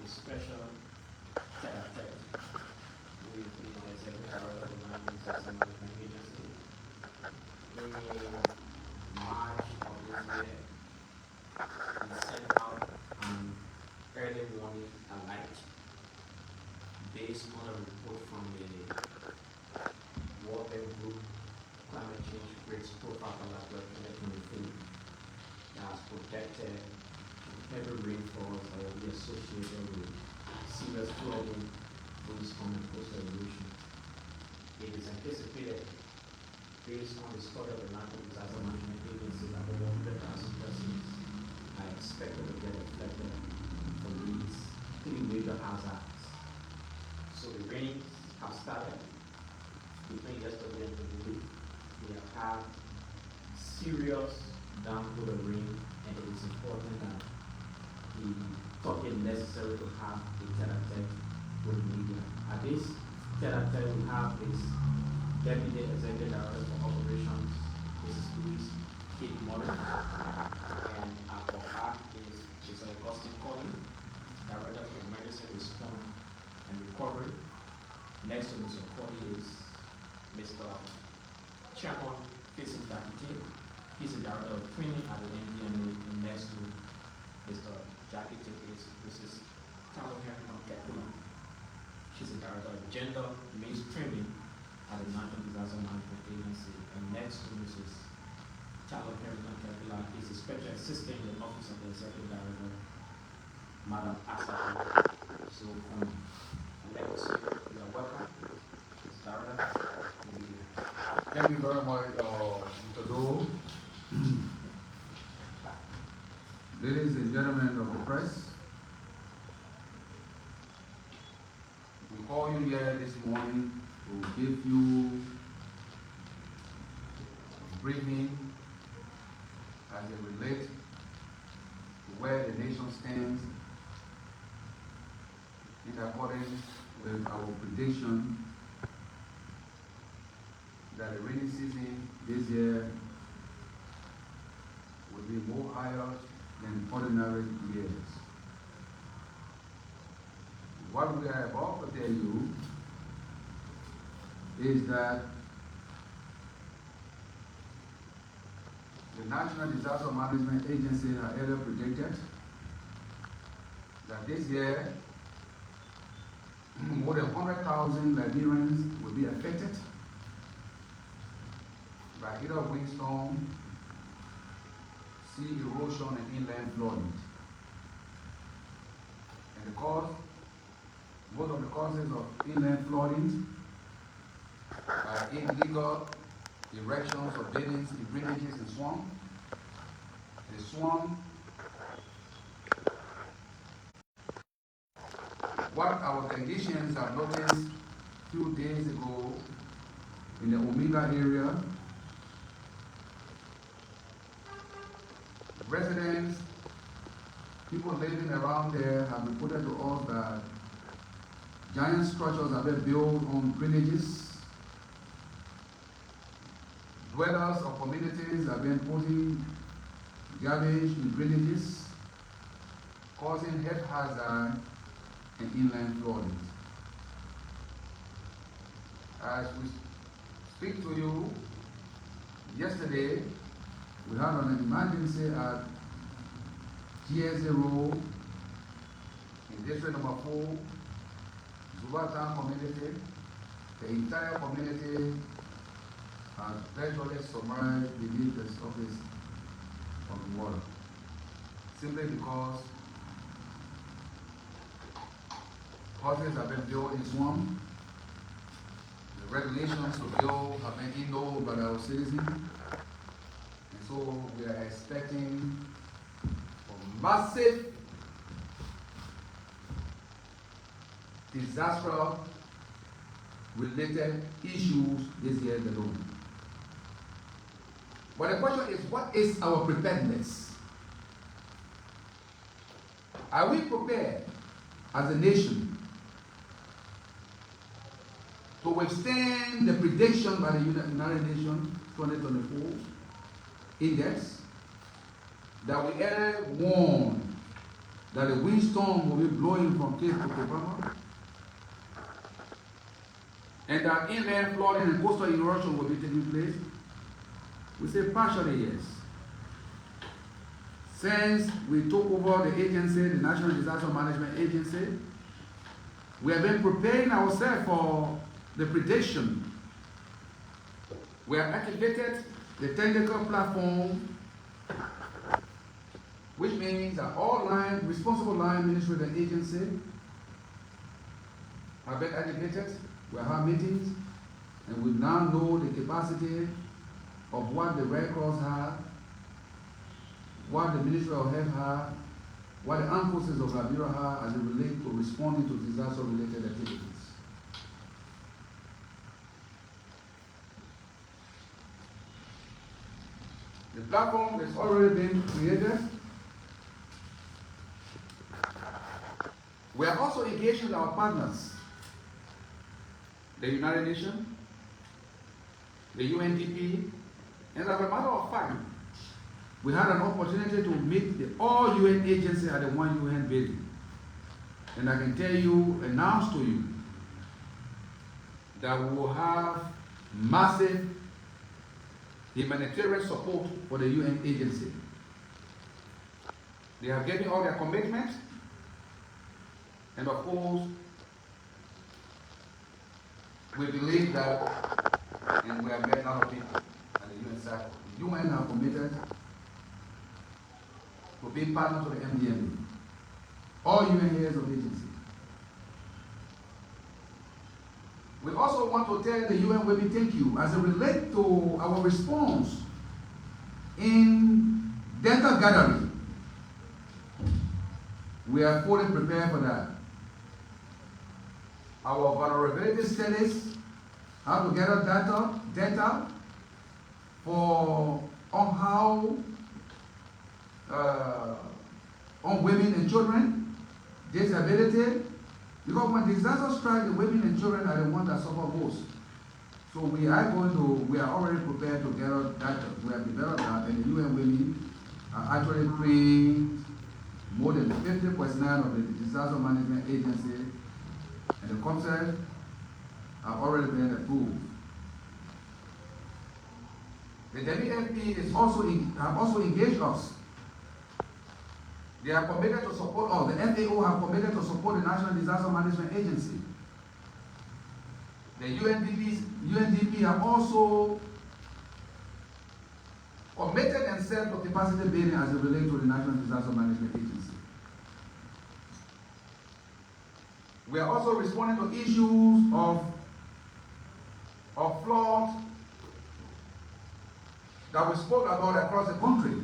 a special tete-a-tete with the Executive Director of the Mining Disaster Management Agency. In March of this year, we sent out an early warning alert based on a report from the World Bank Group Climate Change Risk Profile for last year, 2023, that has projected heavy rainfalls that will be associated with serious flooding, windstorm, and coastal erosion. It is anticipated, based on the study of the National Disaster Management Agency, that over 100,000 persons are expected to get affected from these three major hazards. So the rains have started between yesterday and today. We have had serious downpour of rain, and it is important that we thought it necessary to have a tete-a-tete with the media. At this tete-a-tete, we have is Deputy Executive Director for Operations, Mrs. Louise Kate Morgan, and for her is Mr. Augustine Colley, Director for Emergency Response and Recovery. Next to Mr. Colley is Mr. Chairman Facing Dakite. He's the Director of Training at the NDMA, and next to Mr. Jackie is Mrs. Carol Henry Kepler. She's the Director of Gender Mainstreaming at the National Disaster Management Agency. And next to Mrs. Carol Henry Kepler is the Special Assistant in the Office of the Executive Director, Madam Asata. So, let us say you are welcome. Mrs. Director. Thank you very much, Mr. Doe. Ladies and gentlemen of the press, we call you here this morning to give you a briefing as it relates to where the nation stands in accordance with our prediction that the rainy season this year will be more higher than ordinary years. What we are about to tell you is that the National Disaster Management Agency has earlier predicted that this year more than 100,000 Liberians will be affected by either windstorm, sea erosion, and inland flooding. And most of the causes of inland flooding are illegal erections of buildings in drainages and swamp. The swamp, what our conditions have noticed a few days ago in the Omega area, residents, people living around there have reported to us that giant structures have been built on drainages. Dwellers of communities have been putting garbage in drainages, causing health hazard and inland flooding. As we speak to you, yesterday we had an emergency at GSA Road in district number 4, Zubatown community. The entire community has virtually submerged beneath the surface of the water, simply because houses have been built in swamp. The regulations to build have been ignored by our citizens. And so we are expecting massive disaster related issues this year alone. But the question is, what is our preparedness? Are we prepared as a nation to withstand the prediction by the United Nations 2024 index that we earlier warned that the windstorm will be blowing from Cape to Copama, and that inland flooding and coastal erosion will be taking place? We say partially yes. Since we took over the agency, the National Disaster Management Agency, we have been preparing ourselves for the prediction. We have activated the technical platform, which means that all responsible line ministry and agency have been activated. We have meetings, and we now know the capacity of what the Red Cross have, what the Ministry of Health have, what the armed forces of Liberia have as it relates to responding to disaster-related activities. The platform has already been created. We are also engaged with our partners, the United Nations, the UNDP, and as a matter of fact, we had an opportunity to meet all UN agencies at the one UN building. And I can tell you, announce to you, that we will have massive humanitarian support for the UN agency. They have given all their commitments, and of course, we believe that, and we have met a lot of people at the UN side. The UN have committed to be partners of the MDMA. All UN heads of agency. We also want to tell the UN where we thank you as it relates to our response in data gathering. We are fully prepared for that. Our vulnerability studies, how to gather data for on how on women and children, disability, because when disaster strikes, the women and children are the ones that suffer most. So we are already prepared to gather data. We have developed that, and the UN women are actually trained more than 50% of the disaster management agency, and the concept have already been approved. The WFP have also engaged us. They are committed to support us. The FAO have committed to support the National Disaster Management Agency. The UNDP have also committed themselves to capacity building as it relates to the National Disaster Management Agency. We are also responding to issues of floods that we spoke about across the country.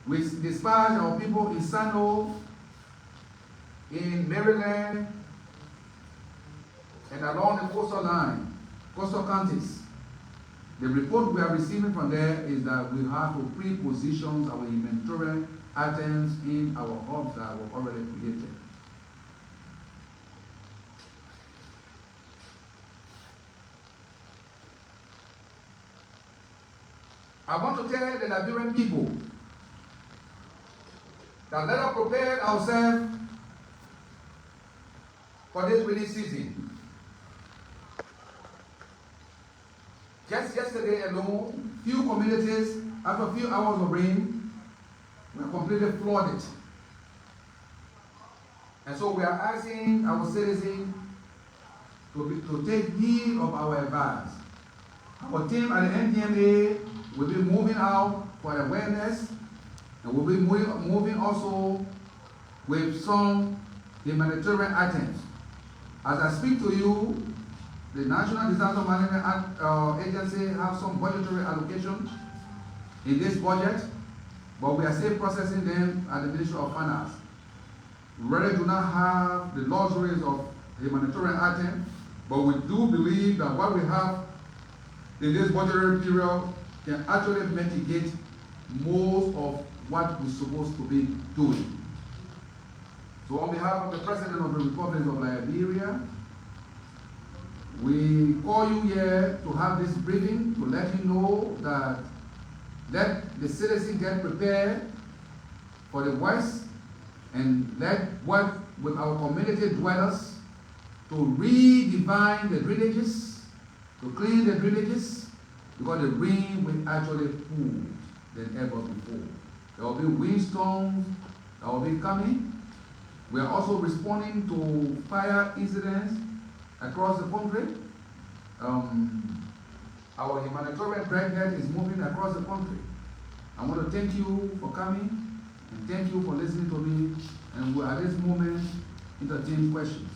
We dispatched our people in Sano, in Maryland, and along the coastal line, coastal counties. The report we are receiving from there is that we have to pre-position our humanitarian items in our hubs that were already created. I want to tell the Liberian people that let us prepare ourselves for this rainy season. Just yesterday alone, few communities, after a few hours of rain, were completely flooded. And so we are asking our citizens to take heed of our advice. Our team at the NDMA will be moving out for awareness, and we'll be moving also with some humanitarian items. As I speak to you, the National Disaster Management Agency have some budgetary allocation in this budget, but we are still processing them at the Ministry of Finance. We really do not have the luxuries of humanitarian items, but we do believe that what we have in this budgetary period can actually mitigate most of what we're supposed to be doing. So on behalf of the President of the Republic of Liberia, we call you here to have this briefing to let you know that let the citizens get prepared for the worst and let work with our community dwellers to redefine the drainages, to clean the drainages, because the rain will actually pour than ever before. There will be windstorms that will be coming. We are also responding to fire incidents across the country. Our humanitarian president is moving across the country. I want to thank you for coming and thank you for listening to me. And we at this moment entertain questions.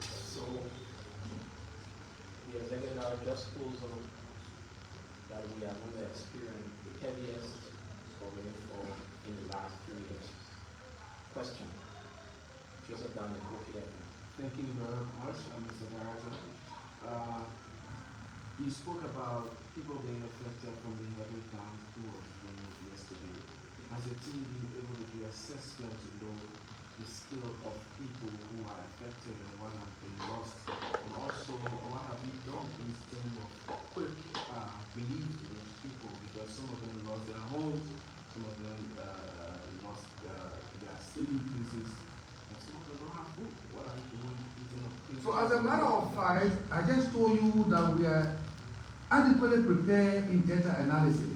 So, the executive just also that we are going to experience the heaviest rainfall in the last 3 years. Question. Joseph Daniel, okay. Thank you very much, Mr. Director. You spoke about people being affected from the heavy downpour from yesterday. As a team, being able to do assessment to know the skill of people who are affected and what have been lost, and also what have you done in terms of quick relief to those people, because some of them lost their homes, some of them lost their sleeping places, and some of them don't have food. What are you doing? So as a matter of fact, I just told you that we are adequately prepared in data analysis.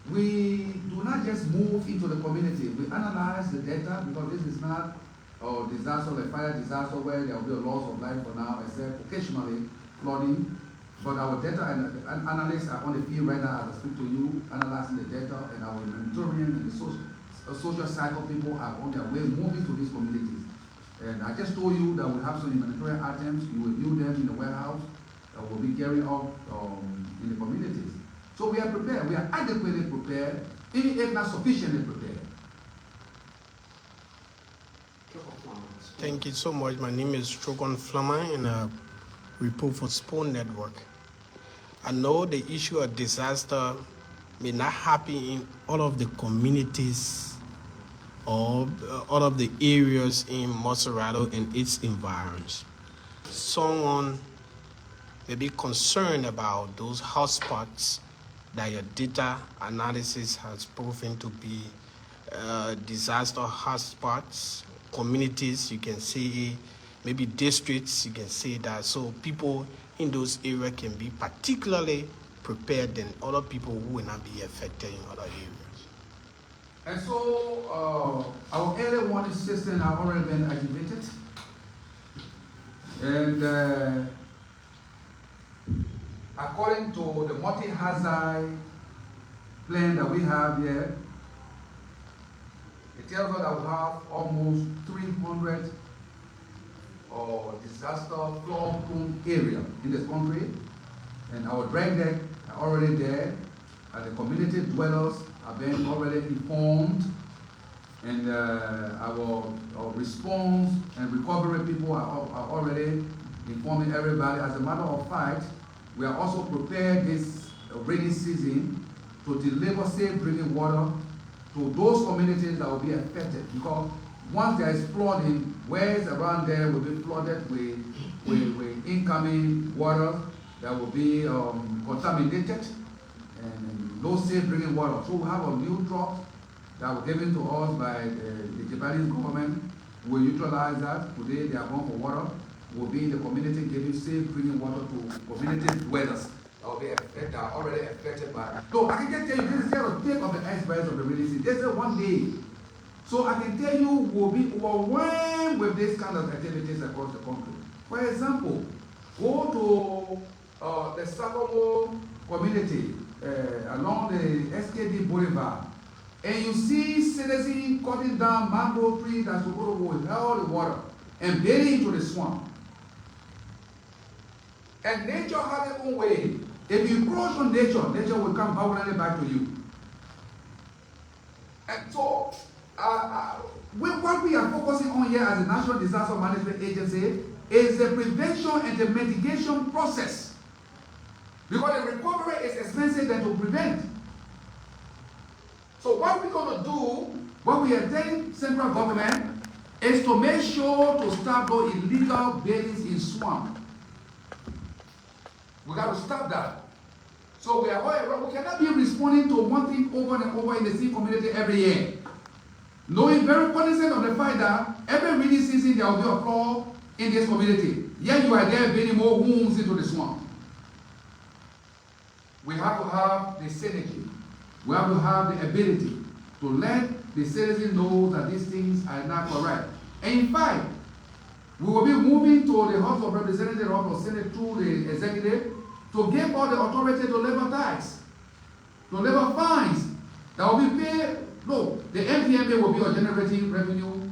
We do not just move into the community. We analyze the data, because this is not a disaster like fire disaster where there will be a loss of life for now, except occasionally flooding. But our data analysts are on the field right now as I speak to you, analyzing the data, and our humanitarian and the social cycle people are on their way moving to these communities. And I just told you that we have some humanitarian items. You will view them in the warehouse that will be carried out in the communities. So we are prepared. We are adequately prepared, even if not sufficiently prepared. Thank you so much. My name is Trogon Flaman, and I report for Spawn Network. I know the issue of disaster may not happen in all of the communities or all of the areas in Montserrat and its environs. Someone may be concerned about those hotspots that your data analysis has proven to be disaster hotspots, communities, you can see, maybe districts, you can see that. So people in those areas can be particularly prepared than other people who will not be affected in other areas. And so our early warning system have already been activated. And according to the multi-hazard plan that we have here, it tells us that we have almost 300 disaster flood-prone area in this country. And our drag deck are already there. And the community dwellers have been already informed, and our response and recovery people are already informing everybody. As a matter of fact, we are also prepared this rainy season to deliver safe drinking water to those communities that will be affected, because once there is flooding, where's around there will be flooded with incoming water that will be contaminated, and no safe drinking water. So we have a new truck that was given to us by the Japanese government. We utilize that. Today they are going for water. We'll be in the community giving safe drinking water to community dwellers that will be affected, that are already affected by it. So I can just tell you, this is just a tip of the iceberg of the rainy season. This is one day. So I can tell you we'll be overwhelmed with this kind of activities across the country. For example, go to the Sakamo community along the SKD Boulevard, and you see citizens cutting down mango trees that's supposed to withhold the water and burying into the swamp. And nature has its own way. If you cross on nature, nature will come violently back to you. And so, what we are focusing on here as a National Disaster Management Agency is the prevention and the mitigation process. Because the recovery is expensive than to prevent. So what we're going to do, what we are telling central government, is to make sure to stop those illegal buildings in swamp. We got to stop that. So we cannot be responding to one thing over and over in the same community every year. knowing very cognizant of the fact that every rainy season there will be a flood in this community. Yet you are there building more homes into the swamp. We have to have the synergy. We have to have the ability to let the citizens know that these things are not correct. And in fact, we will be moving to the House of Representatives, House of Senate, through the executive to give all the authority to labor tax, to labor fines that will be paid. No, the MPMA will be a generating revenue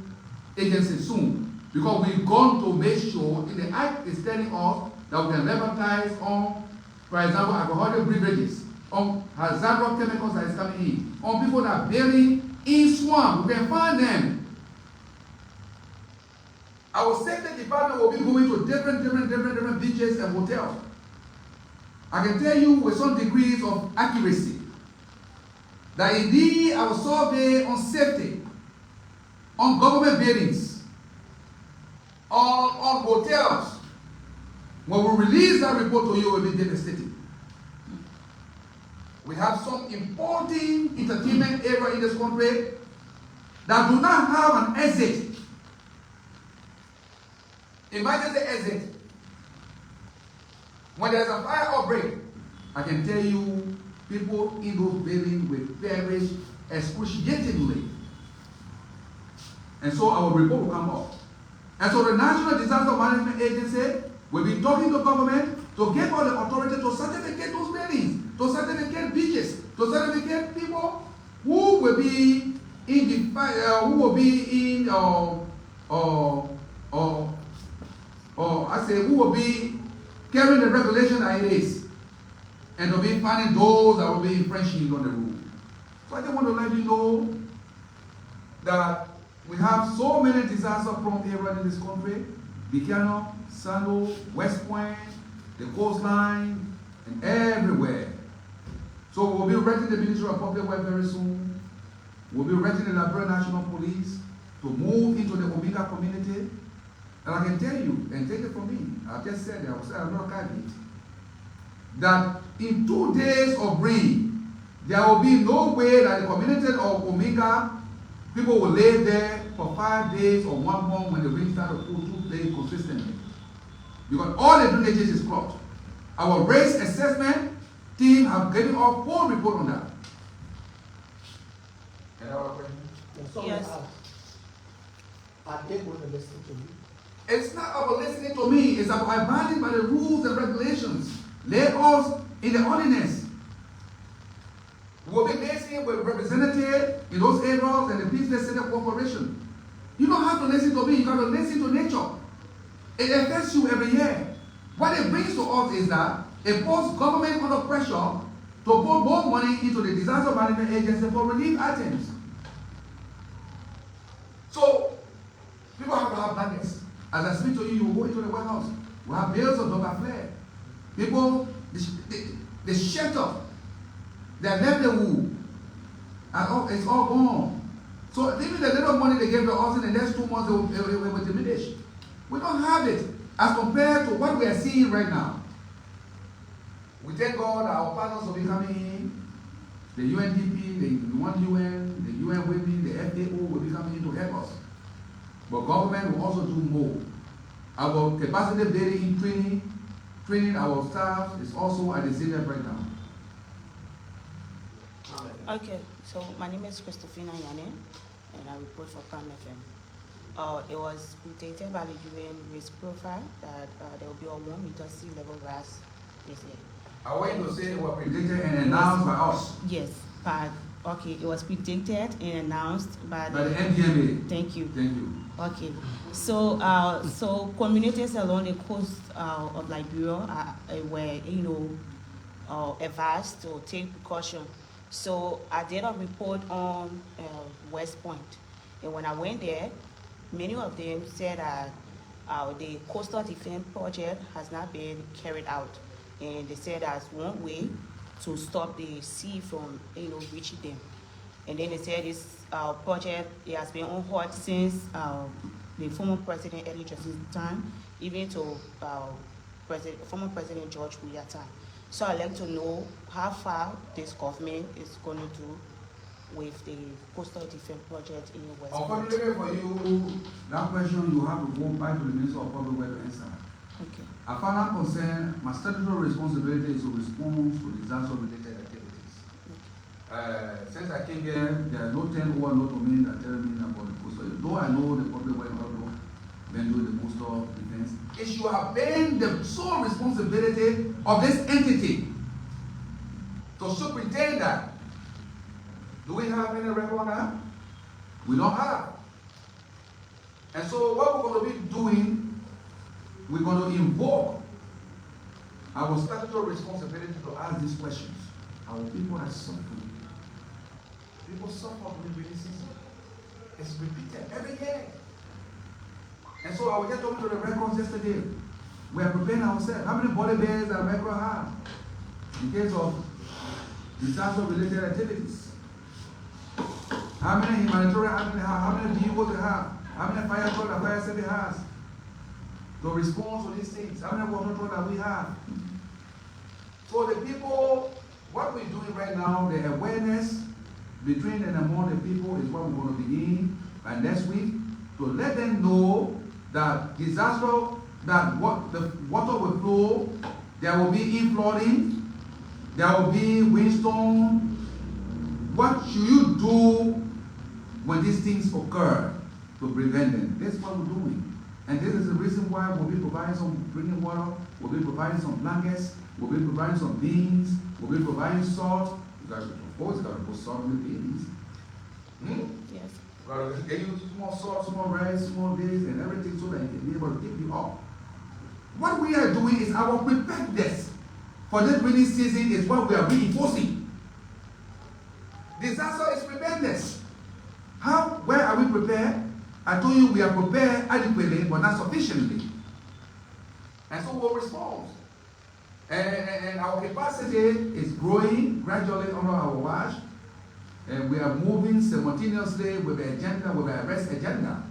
agency soon, because we've gone to make sure in the act is telling us that we can labor tax on, for example, alcoholic beverages, on hazardous chemicals that is coming in, on people that are burying in swamp. We can find them. Our safety department will be going to different beaches and hotels. I can tell you with some degrees of accuracy that indeed our survey on safety, on government buildings, on hotels, when we release that report to you, it will be devastating. We have some important entertainment area in this country that do not have an exit. Emergency exit. When there's a fire outbreak, I can tell you, people in those buildings will perish excruciatingly. And so our report will come up. And so the National Disaster Management Agency will be talking to government to give all the authority to certificate those buildings, to certificate beaches, to certificate people who will be in the fire, who will be in who will be carrying the regulation that it is, and to be finding those that will be infringing on the rule. So I just want to let you know that we have so many disaster-prone areas in this country: Bikano, Sando, West Point, the coastline, and everywhere. So we'll be erecting the Ministry of Public Welfare very soon. We'll be erecting the Liberia National Police to move into the Omega community. And I can tell you, and take it from me, I just said it, I will say I'm not carrying it, that in 2 days of rain, there will be no way that the community of Omega, people will lay there for 5 days or 1 month when the rain starts to fall 2 days consistently. Because all the drainages is clogged. Our race assessment team have given us full report on that. Any other question? Yes. Are they going to listen to you? It's not about listening to me, it's about abiding by the rules and regulations laid us in the ordinance. We will be listening with representatives in those areas and the business center corporation. You don't have to listen to me, you got to listen to nature. It affects you every year. What it brings to us is that it puts government under pressure to put more money into the disaster management agency for relief items. So, people have to have blankets. As I speak to you, you will go into the warehouse. We have bales of Dr. Flair. People, the shelter, their livelihood, it's all gone. So even the little money they gave to us in the next 2 months, it will diminish. We don't have it as compared to what we are seeing right now. We thank God that our partners will be coming in. The UNDP, the UN, the UN Women, the FAO will be coming in to help us. But government will also do more. Our capacity building training our staff is also at the zenith right now. Okay, so my name is Christophina Yane, and I report for PAM FM. It was dictated by the UN risk profile that there will be a 1 meter sea level rise this year. I want you to say it was predicted and announced by us. Yes, but okay, it was predicted and announced by the NDMA. Thank you. Thank you. Okay, so so communities along the coast of Liberia were advised to take precaution. So I did a report on West Point, and when I went there, many of them said that the coastal defense project has not been carried out, and they said that's one way to stop the sea from reaching them. And then they said this project has been on hold since the former President Eli Johnson time, even to former President George Weah time. So I'd like to know how far this government is going to do with the coastal defense project in West Point. Unfortunately for you, that question you have to go back to the Minister of Public Works to answer. Okay. As far as I'm concerned, my statutory responsibility is to respond to disaster-related activities. Since I came here, there are no 10 who are not to me that tell me about the coastal. Though I know the public works been doing the coastal defense, it should have been the sole responsibility of this entity to superintend that. Do we have any record on that? We don't have. And so what we're going to be doing, we're going to invoke our statutory responsibility to ask these questions. Our people are suffering. People suffer during rainy season. It's repeated every year. And so I was just talking to the records yesterday. We are preparing ourselves. How many body bags does record have in case of disaster-related activities? How many humanitarian activities have? How many vehicles they have? How many fire trucks and fire service has to respond to these things? How many water trucks that we have? So the people, what we're doing right now, the awareness between and among the people is what we're going to begin by next week to let them know that disaster, that what the water will flow, there will be flooding, there will be windstorm. What should you do when these things occur to prevent them? This is what we're doing. And this is the reason why we'll be providing some drinking water, we'll be providing some blankets, we'll be providing some beans, we'll be providing salt. Because of course, you got to put salt in the beans. Yes. They use small salt, small rice, small this, and everything so that you can be able to keep you up. What we are doing is our preparedness for this rainy season is what we are reinforcing. Disaster is preparedness. Where are we prepared? I told you we are prepared adequately, but not sufficiently. And so we'll respond. And our capacity is growing gradually under our watch. And we are moving simultaneously with the agenda, with the arrest agenda.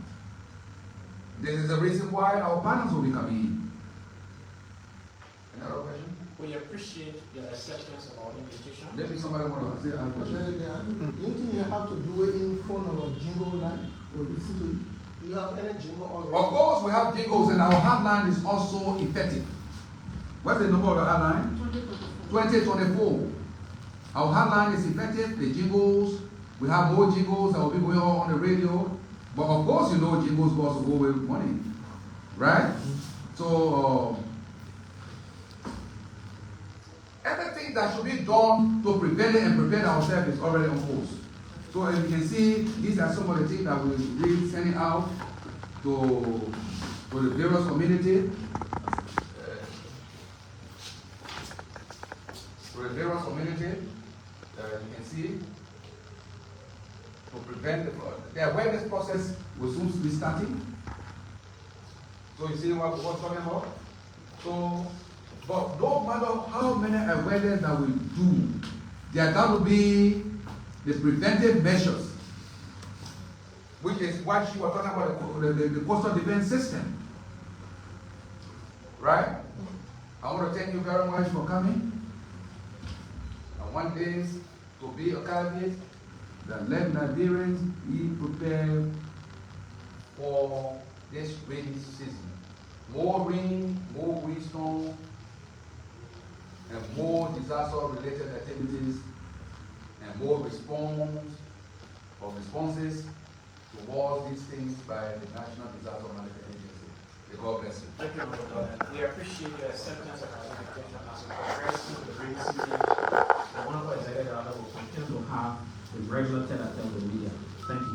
This is the reason why our partners will be coming in. Another question? We appreciate your acceptance of our invitation. Maybe somebody want to say a question. Do you think you have to do it in front of a jingle line? Or listen to it? Do you have any jingle already? Of course, we have jingles, and our hotline is also effective. What's the number of the hotline? 2024. Our hotline is effective. The jingles, we have more jingles that will be going on the radio. But of course, you know, jingles also go with money, right? So everything that should be done to prevent it and prepare ourselves is already on course. So as you can see, these are some of the things that we're really sending out to the various community. To the various community, you can see, to prevent the awareness process will soon be starting. So you see what we're talking about? So, but no matter how many awareness that we do, there got to be the preventive measures, which is what you were talking about, the coastal defense system. Right? I want to thank you very much for coming. I want this to be a caveat that let Liberians be prepared for this rainy season. More rain, more windstorm, and more disaster-related activities, and more responses towards these things by the National Disaster Management Agency. May God bless you. Thank you, Mr. Donald. We appreciate your acceptance of our invitation as we progress through the rainy season. The wonderful executive will continue to have a regular tete-a-tete with the media. Thank you.